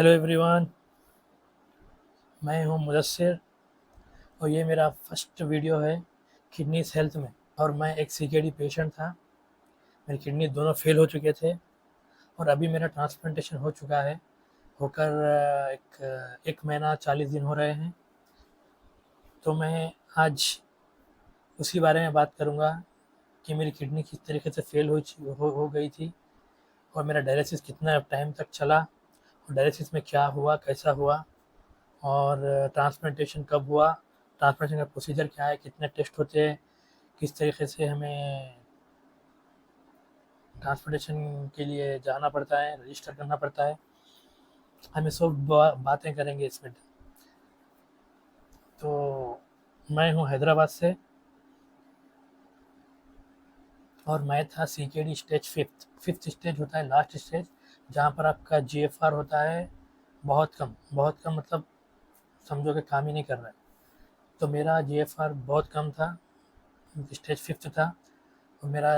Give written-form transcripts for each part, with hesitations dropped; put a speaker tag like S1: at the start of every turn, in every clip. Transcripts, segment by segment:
S1: Hello everyone, मैं हूं मुदस्सिर और ये मेरा फर्स्ट वीडियो है किडनीज हेल्थ में। और मैं एक सीकेडी पेशेंट था। मेरी किडनी दोनों फेल हो चुके थे और अभी मेरा ट्रांसप्लांटेशन हो चुका है, होकर एक महीना 40 दिन हो रहे हैं। तो मैं आज उसी बारे में बात करूँगा कि मेरी किडनी किस तरीके से फेल हो गई थी और मेरा डायलिसिस कितना टाइम तक चला और डायलिसिस में क्या हुआ, कैसा हुआ, और ट्रांसप्लांटेशन कब हुआ, ट्रांसप्लांटेशन का प्रोसीजर क्या है, कितने टेस्ट होते हैं, किस तरीके से हमें ट्रांसप्लांटेशन के लिए जाना पड़ता है, रजिस्टर करना पड़ता है। हमें सब बातें करेंगे इसमें। तो मैं हूँ हैदराबाद से और मैं था सीकेडी स्टेज फिफ्थ स्टेज होता है, लास्ट स्टेज, जहाँ पर आपका जीएफआर होता है बहुत कम, मतलब समझो कि काम ही नहीं कर रहा है। तो मेरा जीएफआर बहुत कम था, स्टेज फिफ्थ था। और मेरा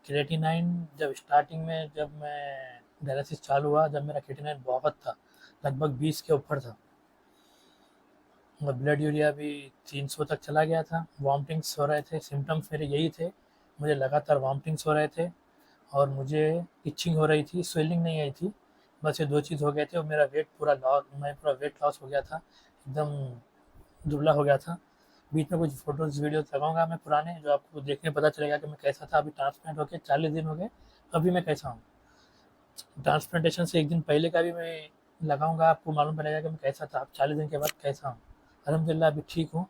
S1: क्रिएटिनाइन जब स्टार्टिंग में, जब मैं डायलिसिस चालू हुआ, जब मेरा क्रिएटिनाइन बहुत था, लगभग 20 के ऊपर था। और ब्लड यूरिया भी 300 तक चला गया था। वॉमिटिंग्स हो रहे थे, सिम्टम्स मेरे यही थे, मुझे लगातार वॉमिटिंग्स हो रहे थे और मुझे इचिंग हो रही थी, स्वेलिंग नहीं आई थी। बस ये 2 चीज़ हो गए थे और मेरा वेट पूरा लॉस, मैं पूरा वेट लॉस हो गया था, एकदम दुबला हो गया था। बीच में कुछ फ़ोटोज़ वीडियोज़ लगाऊँगा मैं पुराने, जो आपको देखने पता चलेगा कि मैं कैसा था। अभी ट्रांसप्लांट होके 40 दिन हो गए, अभी मैं कैसा हूँ। ट्रांसप्लांटेशन से 1 दिन पहले का भी मैं लगाऊँगा, आपको मालूम पड़ेगा कि मैं कैसा था, अब 40 दिन के बाद कैसा हूँ। अल्हम्दुलिल्लाह अभी ठीक हूँ।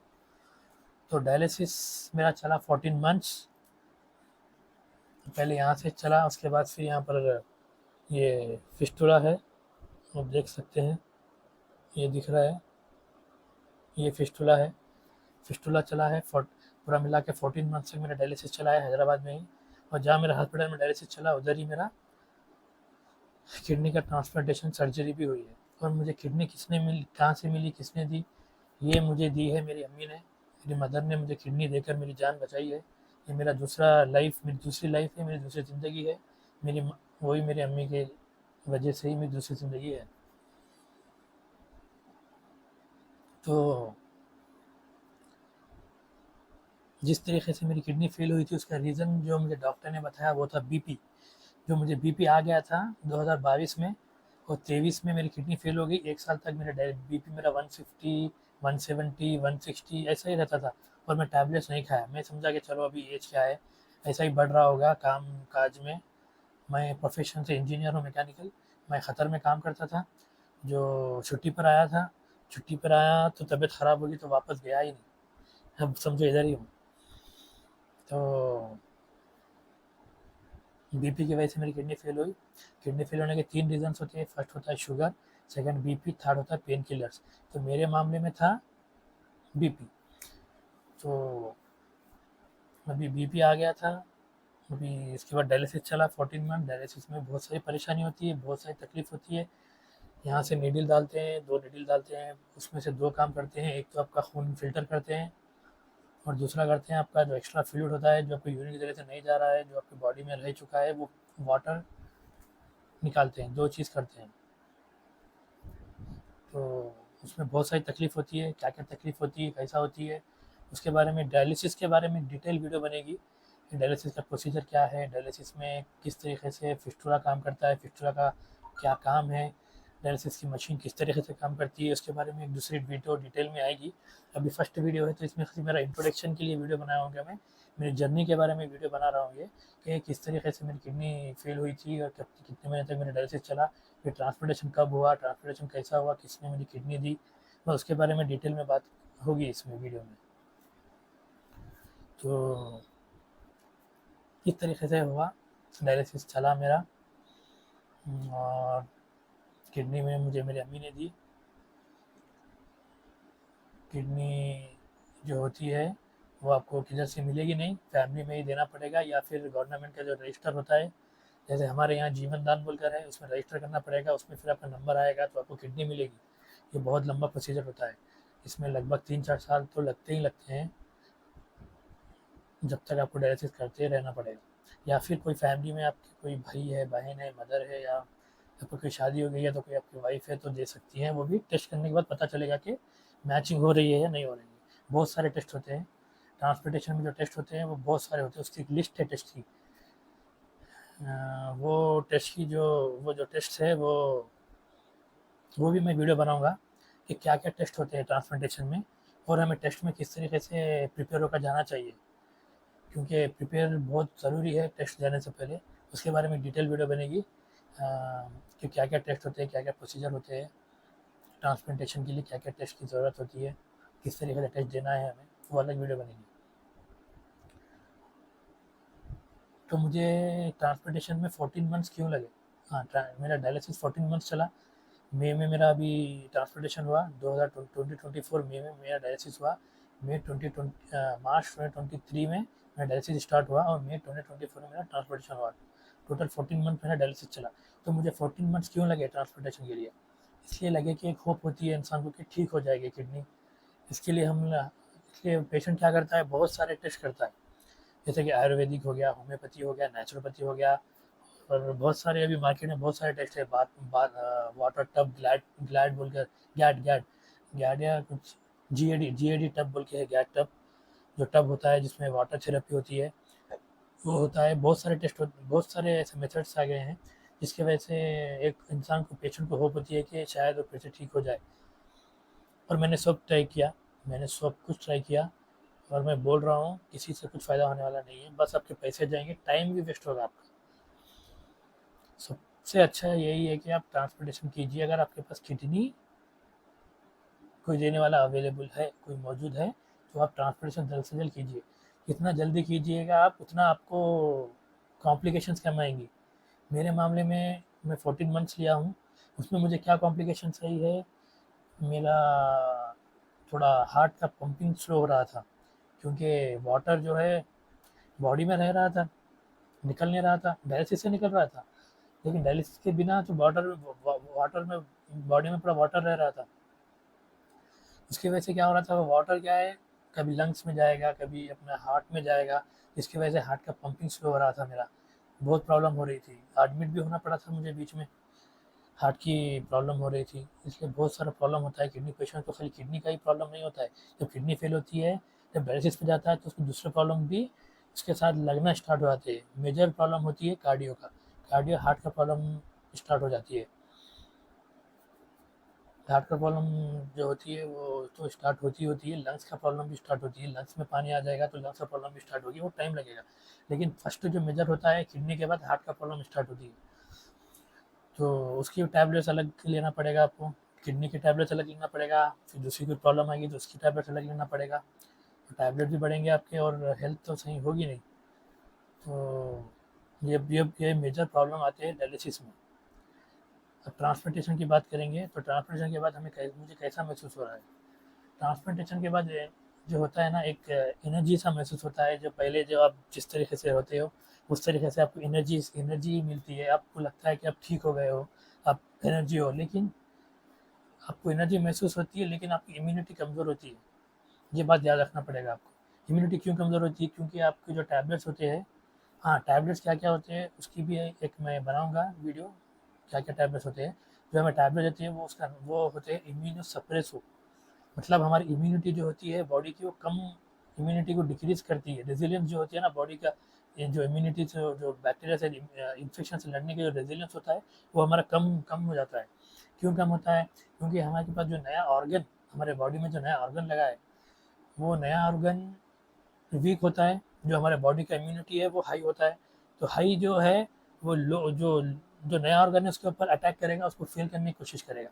S1: तो डायलिसिस मेरा चला 14 मंथ्स। पहले यहाँ से चला, उसके बाद फिर यहाँ पर ये फिस्टुला है, आप देख सकते हैं, ये दिख रहा है, ये फिस्टुला है। फिस्टुला चला है, पूरा मिला के 14 मंथ तक मेरा डायलिसिस चला है हैदराबाद में ही। और जहाँ मेरा हॉस्पिटल में डायलिसिस चला, उधर ही मेरा किडनी का ट्रांसप्लांटेशन सर्जरी भी हुई है। और मुझे किडनी किसने मिली, कहाँ से मिली, किसने दी? ये मुझे दी है मेरी अम्मी ने। मेरी मदर ने मुझे किडनी देकर मेरी जान बचाई है। ये मेरा दूसरा लाइफ, मेरी दूसरी लाइफ है, मेरी दूसरी ज़िंदगी है। वही मेरी अम्मी के वजह से ही मेरी दूसरी ज़िंदगी है। तो जिस तरीके से मेरी किडनी फेल हुई थी, उसका रीज़न जो मुझे डॉक्टर ने बताया वो था बीपी। जो मुझे बीपी आ गया था 2022 में, और 23 में मेरी किडनी फेल हो गई। 1 साल तक मेरा बीपी मेरा 150, 170, 160 ऐसा ही रहता था और मैं टैबलेट्स नहीं खाया। मैं समझा कि चलो अभी एज क्या है, ऐसा ही बढ़ रहा होगा काम काज में। मैं प्रोफेशन से इंजीनियर हूँ, मैकेनिकल। मैं ख़तर में काम करता था। जो छुट्टी पर आया था, छुट्टी पर आया तो तबीयत ख़राब होगी तो वापस गया ही नहीं। अब समझो इधर ही हूँ। तो बीपी की वजह से मेरी किडनी फेल हुई। किडनी फेल होने के 3 रीज़न्स होते हैं। फर्स्ट होता है शुगर, सेकंड बीपी, थर्ड होता है पेन किलर्स। तो मेरे मामले में था बीपी। तो अभी बीपी आ गया था। अभी इसके बाद डायलिसिस चला 14 मंथ। डायलिसिस में बहुत सारी परेशानी होती है, बहुत सारी तकलीफ होती है। यहाँ से नीडल डालते हैं, 2 नीडल डालते हैं, उसमें से 2 काम करते हैं। एक तो आपका खून फ़िल्टर करते हैं और दूसरा करते हैं आपका जो एक्स्ट्रा फ्लूइड होता है, जो आपको यूरिन के ज़रिए से नहीं जा रहा है, जो आपकी बॉडी में रह चुका है, वो वाटर निकालते हैं। 2 चीज़ करते हैं। तो उसमें बहुत सारी तकलीफ़ होती है। क्या-क्या तकलीफ़ होती है, कैसा होती है, उसके बारे में, डायलिसिस के बारे में डिटेल वीडियो बनेगी कि डायलिसिस का प्रोसीजर क्या है, डायलिसिस में किस तरीके से फिस्टुला काम करता है, फिस्टुला का क्या काम है, डायलिसिस की मशीन किस तरीके से काम करती है, उसके बारे में एक दूसरी वीडियो डिटेल में आएगी। अभी फर्स्ट वीडियो है तो इसमें सिर्फ मेरा इंट्रोडक्शन के लिए वीडियो बनाया होगा मैं। मेरी जर्नी के बारे में वीडियो बना रहा हूँ ये, कि किस तरीके से मेरी किडनी फेल हुई थी और कब कितने महीने तक मेरा डायलिसिस चला, फिर ट्रांसप्लांटेशन कब हुआ, ट्रांसप्लांटेशन कैसा हुआ, किसने मेरी किडनी दी, बस उसके बारे में डिटेल में बात होगी इसमें वीडियो में। तो इस तरीके से हुआ, डायलिसिस चला मेरा। और किडनी में मुझे मेरी अम्मी ने दी। किडनी जो होती है वो आपको किधर से मिलेगी नहीं, फैमिली में ही देना पड़ेगा या फिर गवर्नमेंट का जो रजिस्टर होता है, जैसे हमारे यहाँ जीवन दान बोलकर है, उसमें रजिस्टर करना पड़ेगा। उसमें फिर आपका नंबर आएगा तो आपको किडनी मिलेगी। ये बहुत लंबा प्रोसीजर होता है। इसमें लगभग 3-4 साल तो लगते ही लगते हैं, जब तक आपको डायलिसिस करते रहना पड़ेगा। या फिर कोई फैमिली में आपके कोई भाई है, बहन है, मदर है, या आपको कोई शादी हो गई है तो कोई आपकी वाइफ़ है तो दे सकती हैं, वो भी टेस्ट करने के बाद पता चलेगा कि मैचिंग हो रही है या नहीं हो रही है। बहुत सारे टेस्ट होते हैं, ट्रांसपोर्टेशन में जो टेस्ट होते हैं वो बहुत सारे होते हैं, उसकी एक लिस्ट है टेस्ट की। वो टेस्ट की जो टेस्ट है वो भी मैं वीडियो बनाऊँगा कि क्या-क्या टेस्ट होते हैं ट्रांसप्लांटेशन में और हमें टेस्ट में किस तरीके से प्रिपेयर होकर जाना चाहिए। क्योंकि प्रिपेयर बहुत ज़रूरी है टेस्ट जाने से पहले, उसके बारे में डिटेल वीडियो बनेगी कि क्या-क्या टेस्ट होते हैं, क्या-क्या प्रोसीजर होते हैं, ट्रांसप्लांटेशन के लिए क्या-क्या टेस्ट की ज़रूरत होती है, किस तरीके से टेस्ट देना है हमें, वो अलग वीडियो बनेगी। तो मुझे ट्रांसप्लांटेशन में 14 मंथ्स क्यों लगे? हाँ, मेरा डायलिसिस 14 मंथ्स चला। मई में मेरा अभी ट्रांसप्लांटेशन हुआ, 2024 मई में मेरा डायलिसिस हुआ। मार्च 2023 में मेरा डायलिसिस स्टार्ट हुआ और मई 2024 में मेरा ट्रांसप्लांटेशन हुआ। टोटल 14 मंथ मेरा डायलिसिस चला। तो मुझे 14 मंथ्स क्यों लगे ट्रांसप्लांटेशन के लिए? इसलिए लगे कि एक होप होती है इंसान को कि ठीक हो जाएगी किडनी। इसके लिए इसलिए पेशेंट क्या करता है, बहुत सारे टेस्ट करता है, जैसे कि आयुर्वेदिक हो गया, होम्योपैथी हो गया, नेचुरोपैथी हो गया, और बहुत सारे अभी मार्केट में बहुत सारे टेस्ट है। वाटर टब ग्लैड ग्लैड बोल कर, गैड गैड गैड या कुछ जीएडी टब बोल के है, गैड टब, जो टब होता है जिसमें वाटर थेरेपी होती है, वो होता है। बहुत सारे बहुत सारे ऐसे मेथड्स आ गए हैं जिसकी वजह से एक इंसान को, पेशेंट को होप होती है कि शायद वो फिर से ठीक हो जाए। और मैंने सब कुछ ट्राई किया, और मैं बोल रहा हूँ किसी से कुछ फ़ायदा होने वाला नहीं है, बस आपके पैसे जाएंगे, टाइम भी वेस्ट होगा आपका। सबसे अच्छा यही है कि आप ट्रांसप्लांटेशन कीजिए। अगर आपके पास किडनी कोई देने वाला अवेलेबल है, कोई मौजूद है, तो आप ट्रांसप्लांटेशन जल्द से जल्द कीजिए। जितना जल्दी कीजिएगा आप, उतना आपको कॉम्प्लिकेशंस कम आएंगी। मेरे मामले में मैं 14 मंथ्स लिया हूँ, उसमें मुझे क्या कॉम्प्लिकेशंस आई है, मेरा थोड़ा हार्ट का पंपिंग स्लो हो रहा था, क्योंकि वाटर जो है बॉडी में रह रहा था, निकल नहीं रहा था, डायलिसिस से निकल रहा था, लेकिन डायलिसिस के बिना तो वाटर में बॉडी में पूरा वाटर रह रहा था। उसकी वजह से क्या हो रहा था, वो वाटर क्या है, कभी लंग्स में जाएगा, कभी अपना हार्ट में जाएगा, जिसकी वजह से हार्ट का पंपिंग स्लो हो रहा था मेरा। बहुत प्रॉब्लम हो रही थी, एडमिट भी होना पड़ा था मुझे बीच में, हार्ट की प्रॉब्लम हो रही थी। इसलिए बहुत सारा प्रॉब्लम होता है किडनी पेशेंट को, खाली किडनी का ही प्रॉब्लम नहीं होता है। जब किडनी फेल होती है, जब डायलिसिस पे जाता है, तो उसको दूसरे प्रॉब्लम भी उसके साथ लगना स्टार्ट हो जाते हैं। मेजर प्रॉब्लम होती है कार्डियो हार्ट का प्रॉब्लम स्टार्ट हो जाती है। हार्ट का प्रॉब्लम जो होती है वो तो स्टार्ट होती है, लंग्स का प्रॉब्लम भी स्टार्ट होती है, लंग्स में पानी आ जाएगा तो लंग्स का प्रॉब्लम भी स्टार्ट होगी, वो टाइम लगेगा। लेकिन फर्स्ट जो मेजर होता है किडनी के बाद हार्ट का प्रॉब्लम स्टार्ट होती है, तो उसकी टैबलेट्स अलग लेना पड़ेगा आपको। किडनी की टैबलेट्स अलग लेना पड़ेगा, फिर दूसरी कोई प्रॉब्लम आएगी तो उसकी टैबलेट्स अलग लेना पड़ेगा, तो टैबलेट भी बढ़ेंगे आपके और हेल्थ तो सही होगी नहीं। तो ये मेजर प्रॉब्लम आते हैं डायलिसिस में। अब ट्रांसप्लांटेशन की बात करेंगे, तो ट्रांसप्लांटेशन के बाद मुझे कैसा महसूस हो रहा है। ट्रांसप्लांटेशन के बाद जो होता है ना, एक एनर्जी सा महसूस होता है, जो पहले जो आप जिस तरीके से होते हो उस तरीके से आपको एनर्जी मिलती है, आपको लगता है कि आप ठीक हो गए हो, आप एनर्जी हो, लेकिन आपको एनर्जी महसूस होती है, लेकिन आपकी इम्यूनिटी कमज़ोर होती है। ये बात याद रखना पड़ेगा आपको। इम्यूनिटी क्यों कमज़ोर होती है? क्योंकि आपके जो टैबलेट्स होते हैं, हाँ, टैबलेट्स क्या-क्या होते हैं उसकी भी एक मैं बनाऊँगा वीडियो, क्या-क्या टैबलेट्स होते हैं। जो हमें टैबलेट देती है वो होते हैं इम्यूनो सप्रेसो, मतलब हमारी इम्यूनिटी जो होती है बॉडी की, वो कम इम्यूनिटी को डिक्रीज़ करती है। रेज़िलियंस जो होती है ना बॉडी का, ये जो इम्यूनिटी से जो बैक्टीरिया से इन्फेक्शन से लड़ने का जो रेज़िलियंस होता है, वो हमारा कम कम हो जाता है। क्यों कम होता है? क्योंकि हमारे पास जो नया ऑर्गन, हमारे बॉडी में जो नया ऑर्गन लगा है, वो नया ऑर्गन वीक होता है, जो हमारे बॉडी का इम्यूनिटी है वो हाई होता है। तो हाई जो है वो लो जो जो नया ऑर्गन है उसके ऊपर अटैक करेगा, उसको फ़ेल करने की कोशिश करेगा।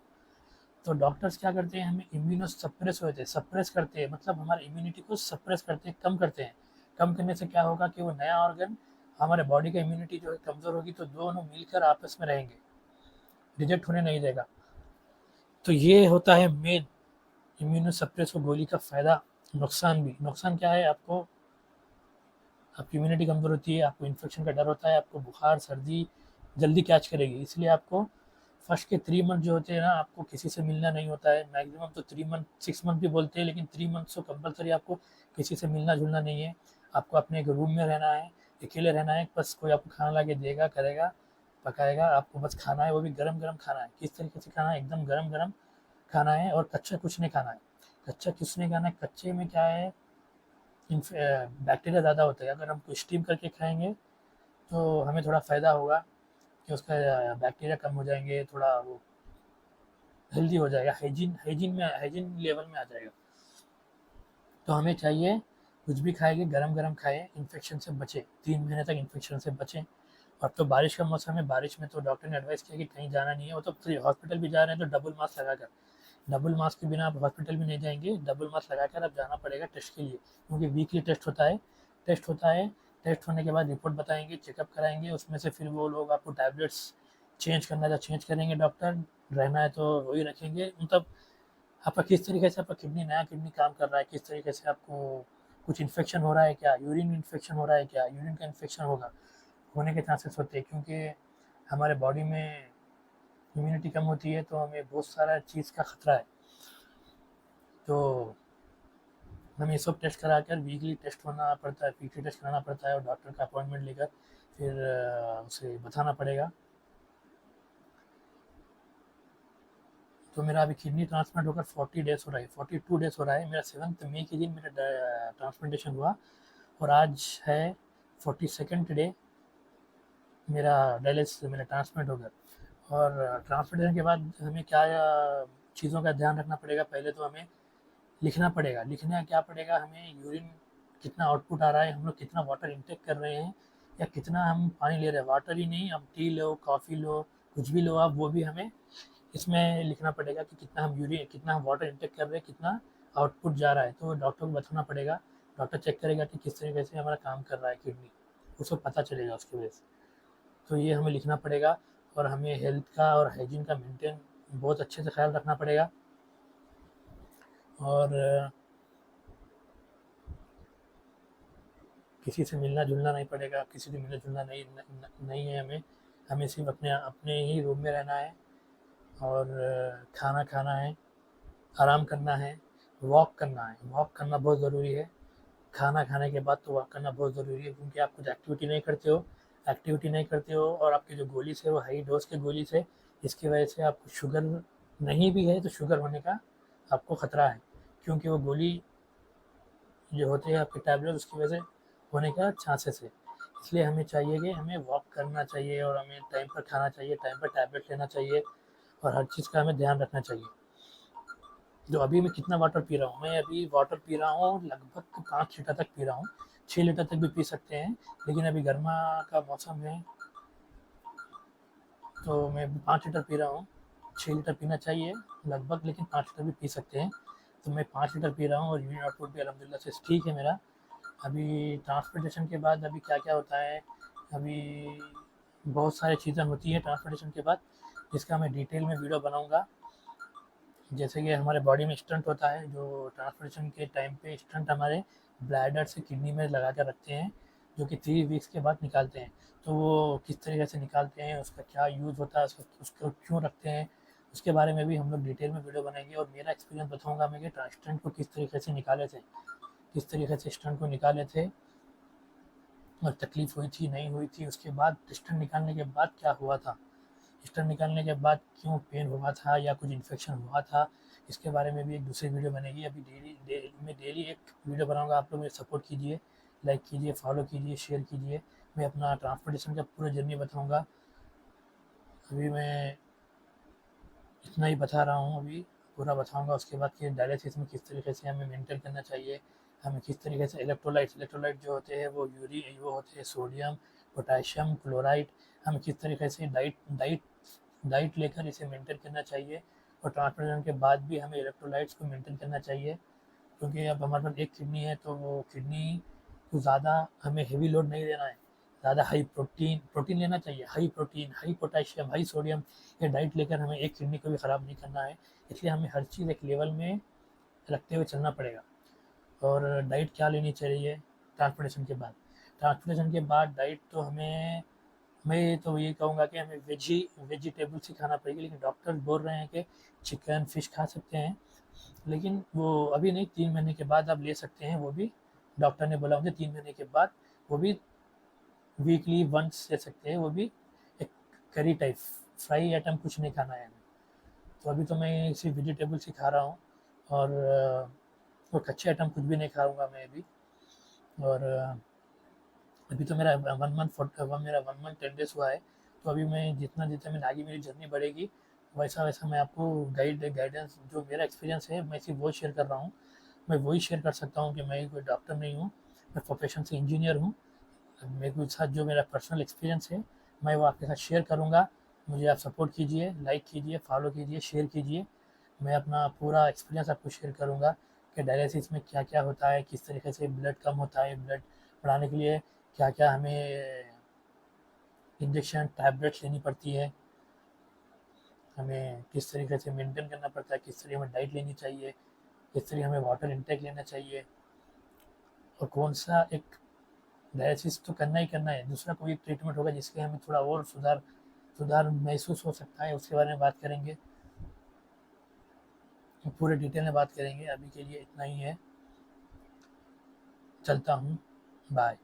S1: तो डॉक्टर्स क्या करते हैं, हमें इम्यूनो सप्रेस होते हैं, सप्रेस करते हैं, मतलब हमारी इम्यूनिटी को सप्रेस करते हैं, कम करते हैं। कम करने से क्या होगा कि वो नया ऑर्गन, हमारे बॉडी का इम्यूनिटी जो है कमज़ोर होगी, तो दोनों मिलकर आपस में रहेंगे, रिजेक्ट होने नहीं देगा। तो ये होता है मेन इम्यूनो सप्रेस गोली का फ़ायदा। नुकसान क्या है, आपकी इम्यूनिटी कमज़ोर होती है, आपको इन्फेक्शन का डर होता है, आपको बुखार सर्दी जल्दी कैच करेगी। इसलिए आपको फर्स्ट के 3 मंथ जो होते हैं ना, आपको किसी से मिलना नहीं होता है। मैक्सिमम तो 3 मंथ, 6 मंथ भी बोलते हैं, लेकिन 3 मंथ तो कंपलसरी आपको किसी से मिलना जुलना नहीं है। आपको अपने एक रूम में रहना है, अकेले रहना है, बस कोई आपको खाना ला के देगा, करेगा, पकाएगा, आपको बस खाना है, वो भी गरम-गरम खाना है। किस तरीके से खाना है? एकदम गरम-गरम खाना है और कच्चा कुछ नहीं खाना है। कच्चा कुछ नहीं खाना है, कच्चे में क्या है बैक्टीरिया ज़्यादा होता है। अगर हम उसको स्टीम करके खाएँगे तो हमें थोड़ा फ़ायदा होगा कि उसका बैक्टीरिया कम हो जाएँगे, थोड़ा वो हेल्दी हो जाएगा, हाइजीन लेवल में आ जाएगा। तो हमें चाहिए कुछ भी खाएँगे गरम-गरम खाएँ, इन्फेक्शन से बचें, 3 महीने तक इन्फेक्शन से बचें। अब तो बारिश का मौसम है, बारिश में तो डॉक्टर ने एडवाइस किया कि कहीं जाना नहीं है, वो तो फिर हॉस्पिटल भी जा रहे हैं तो डबल मास्क लगाकर। डबल मास्क के बिना आप हॉस्पिटल भी नहीं जाएँगे, डबल मास्क लगाकर अब जाना पड़ेगा टेस्ट के लिए, क्योंकि वीकली टेस्ट होता है, टेस्ट होने के बाद रिपोर्ट बताएँगे, चेकअप कराएँगे, उसमें से फिर वो लोग आपको टैबलेट्स चेंज करना है तो चेंज करेंगे डॉक्टर, रहना है तो वही रखेंगे। मतलब आपका किस तरीके से आपका नया किडनी काम कर रहा है, किस तरीके से आपको कुछ इन्फेक्शन हो रहा है क्या, यूरिन इन्फेक्शन हो रहा है क्या, यूरिन का इन्फेक्शन होने के चांसेस होते हैं, क्योंकि हमारे बॉडी में इम्यूनिटी कम होती है तो हमें बहुत सारा चीज़ का खतरा है। तो हमें ये सब टेस्ट करा कर वीकली टेस्ट होना पड़ता है, वीकली टेस्ट कराना पड़ता है और डॉक्टर का अपॉइंटमेंट लेकर फिर उसे बताना पड़ेगा। तो मेरा अभी किडनी ट्रांसप्लांट होकर 40 डेज़ हो रहा है, 42 डेज़ हो रहा है। मेरा 7 मई के दिन मेरा ट्रांसप्लांटेशन हुआ और आज है 42nd डे मेरा डायलिसिस मेरा ट्रांसप्लांट होकर। और ट्रांसप्लांटेशन के बाद हमें क्या चीज़ों का ध्यान रखना पड़ेगा, पहले तो हमें लिखना पड़ेगा। लिखना क्या पड़ेगा हमें, यूरिन कितना आउटपुट आ रहा है, हम लोग कितना वाटर इंटेक कर रहे हैं या कितना हम पानी ले रहे हैं। वाटर ही नहीं, अब टी लो, कॉफ़ी लो, कुछ भी लो आप, वो भी हमें इसमें लिखना पड़ेगा कि कितना हम वाटर इंटेक कर रहे हैं, कितना आउटपुट जा रहा है। तो डॉक्टर को बताना पड़ेगा, डॉक्टर चेक करेगा कि किस तरीके से हमारा काम कर रहा है किडनी, उसको पता चलेगा उसकी वजह से। तो ये हमें लिखना पड़ेगा और हमें हेल्थ का और हाइजीन का मेंटेन बहुत अच्छे से ख्याल रखना पड़ेगा। और किसी से मिलना जुलना नहीं पड़ेगा, किसी से मिलना जुलना नहीं है हमें। हमें सिर्फ अपने अपने ही रूम में रहना है और खाना खाना है, आराम करना है, वॉक करना है। वॉक करना बहुत ज़रूरी है, खाना खाने के बाद तो वॉक करना बहुत ज़रूरी है, क्योंकि आप कुछ एक्टिविटी नहीं करते हो और आपकी जो गोलीज़ है वो हाई डोज़ की गोलीज़ है। इसकी वजह से आपको शुगर नहीं भी है तो शुगर होने का आपको ख़तरा है, क्योंकि वो गोली जो होते हैं आपके टैबलेट, उसकी वजह से होने का चांसेस है। इसलिए हमें चाहिए कि हमें वॉक करना चाहिए और हमें टाइम पर खाना चाहिए, टाइम पर टैबलेट लेना चाहिए और हर चीज़ का हमें ध्यान रखना चाहिए। जो अभी मैं कितना वाटर पी रहा हूँ, मैं अभी वाटर पी रहा हूँ लगभग 5 लीटर तक पी रहा हूँ। 6 लीटर तक भी पी सकते हैं, लेकिन अभी गर्मा का मौसम है तो मैं 5 लीटर पी रहा हूँ। 6 लीटर पीना चाहिए लगभग, लेकिन 5 लीटर भी पी सकते हैं। तो मैं 5 लीटर पी रहा हूँ और यूरिन आउटपुट भी अल्हम्दुलिल्लाह से ठीक है मेरा। अभी ट्रांसप्लांटेशन के बाद अभी क्या-क्या होता है, अभी बहुत सारी चीज़ें होती हैं ट्रांसप्लांटेशन के बाद, जिसका मैं डिटेल में वीडियो बनाऊँगा। जैसे कि हमारे बॉडी में स्टंट होता है, जो ट्रांसप्लांटेशन के टाइम पे स्टंट हमारे ब्लैडर से किडनी में लगा कर रखते हैं, जो कि 3 वीक्स के बाद निकालते हैं। तो वो किस तरीके से निकालते हैं, उसका क्या यूज़ होता है, उसको क्यों रखते हैं, उसके बारे में भी हम लोग डिटेल में वीडियो बनाएँगे और मेरा एक्सपीरियंस बताऊँगा मैं कि स्टंट को किस तरीके से निकाले थे, किस तरीके से स्टंट को निकाले थे और तकलीफ़ हुई थी, नहीं हुई थी, उसके बाद स्टंट निकालने के बाद क्या हुआ था। स्टंट निकालने के बाद क्यों पेन हुआ था या कुछ इन्फेक्शन हुआ था, इसके बारे में भी एक दूसरी वीडियो बनेगी। अभी मैं डेली एक वीडियो बनाऊँगा, आप लोग मेरी सपोर्ट कीजिए, लाइक कीजिए, फॉलो कीजिए, शेयर कीजिए। मैं अपना ट्रांसपोर्टेशन का पूरा जर्नी बताऊँगा। अभी मैं इतना ही बता रहा हूँ, अभी पूरा बताऊँगा उसके बाद कि डायलिसिस में किस तरीके से हमें मेंटेन करना चाहिए, हमें किस तरीके से इलेक्ट्रोलाइट जो होते हैं वो होते हैं सोडियम, पोटेशियम, क्लोराइड, हमें किस तरीके से डाइट डाइट लेकर इसे मेंटेन करना चाहिए। और ट्रांसप्लांटेशन के बाद भी हमें इलेक्ट्रोलाइट्स को मेंटेन करना चाहिए, क्योंकि अब हमारे पास एक किडनी है तो वो किडनी को ज़्यादा हमें हेवी लोड नहीं देना है। ज़्यादा हाई प्रोटीन लेना चाहिए, high protein, high potassium, high sodium, ये डाइट लेकर हमें एक किडनी को भी ख़राब नहीं करना है। इसलिए हमें हर चीज़ एक लेवल में रखते हुए चलना पड़ेगा। और डाइट क्या लेनी चाहिए ट्रांसप्लांटेशन के बाद? ट्रांसप्लांटेशन के बाद डाइट तो मैं तो ये कहूँगा कि हमें वेजिटेबल्स ही खाना पड़ेगी, लेकिन डॉक्टर बोल रहे हैं कि चिकन, फिश खा सकते हैं, लेकिन वो अभी नहीं, 3 महीने के बाद आप ले सकते हैं वो भी। डॉक्टर ने बोला मुझे 3 महीने के बाद वो भी वीकली वन्स ले सकते हैं, वो भी एक करी टाइप, फ्राई आइटम कुछ नहीं खाना है हमें। तो अभी तो मैं सिर्फ वेजिटेबल्स ही खा रहा हूँ, और कच्चे आइटम कुछ भी नहीं खाऊंगा मैं अभी। और अभी तो मेरा 1 मंथ 10 डेज़ हुआ है। तो अभी मैं जितना जितना मैं आगे मेरी जर्नी बढ़ेगी, वैसा वैसा मैं आपको गाइडेंस जो मेरा एक्सपीरियंस है मैं सिर्फ वो शेयर कर रहा हूँ। मैं वही शेयर कर सकता हूँ कि मैं कोई डॉक्टर नहीं हूँ, मैं प्रोफेशन से इंजीनियर हूँ। मेरे साथ जो मेरा पर्सनल एक्सपीरियंस है मैं वो आपके साथ शेयर करूँगा। मुझे आप सपोर्ट कीजिए, लाइक कीजिए, फॉलो कीजिए, शेयर कीजिए। मैं अपना पूरा एक्सपीरियंस आपको शेयर करूँगा कि डायलिसिस में क्या क्या होता है, किस तरीके से ब्लड कम होता है, ब्लड बढ़ाने के लिए क्या क्या हमें इंजेक्शन टैबलेट्स लेनी पड़ती है, हमें किस तरीके से मेंटेन करना पड़ता है, किस तरीके हमें डाइट लेनी चाहिए, किस तरीके हमें वाटर इंटेक लेना चाहिए, और कौन सा एक डायलिसिस तो करना ही करना है, दूसरा कोई ट्रीटमेंट होगा जिससे हमें थोड़ा और सुधार सुधार महसूस हो सकता है, उसके बारे में बात करेंगे। पूरे डिटेल में बात करेंगे। अभी के लिए इतना ही है, चलता हूँ, बाय।